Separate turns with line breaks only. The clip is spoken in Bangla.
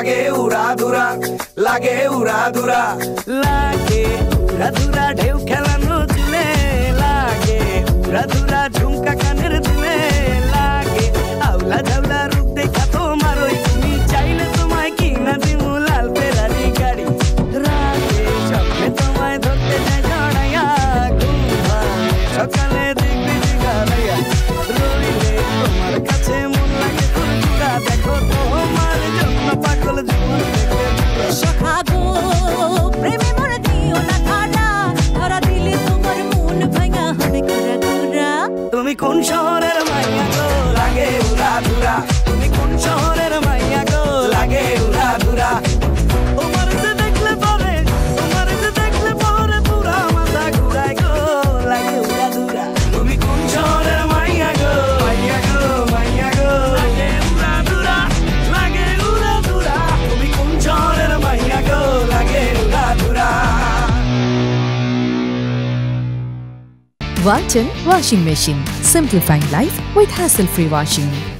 লাগে উড়া ধুরা লাগে উড়া ধুরা ঢেউ খেলানো চুলে লাগে উড়া ধুরা ঝুমকা কানের দুলে লাগে আউলা ঝাউলা রূপ দেখা তোমার ওই তুমি চাইলে তোমায় কিনা দিমু লাল ফেরারি গাড়ি রাতে স্বপ্নে তোমায় ধরতে যায় জড়াইয়া ঘুম ভাঙে সকালে দেখবি দিঘালাইয়া রইলে তোমার কাছে মন লাগে ফুলটা দেখো তোমার জন্য পাগল জীবন
সখা গো প্রেমে মরে দিও না ধরা ধরা দিলে তোমার মন ভাঙা হবে কুরা কুরা
তুমি কোন শহরের মাইয়া গো লাগে উড়া ধুরা তুমি কোন শহরের মাইয়া গো লাগে উড়া ধুরা তোমার যে দেখলে পরে পুরা মাথা ঘুরায় গো লাগে উড়া ধুরা তুমি কোন শহরের মাইয়া গো মাইয়া গো মাইয়া গো লাগে উড়া ধুরা তুমি কোন শহরের মাইয়া গো লাগে উড়া ধুরা
Walton Washing Machine. Simplifying life with hassle-free washing.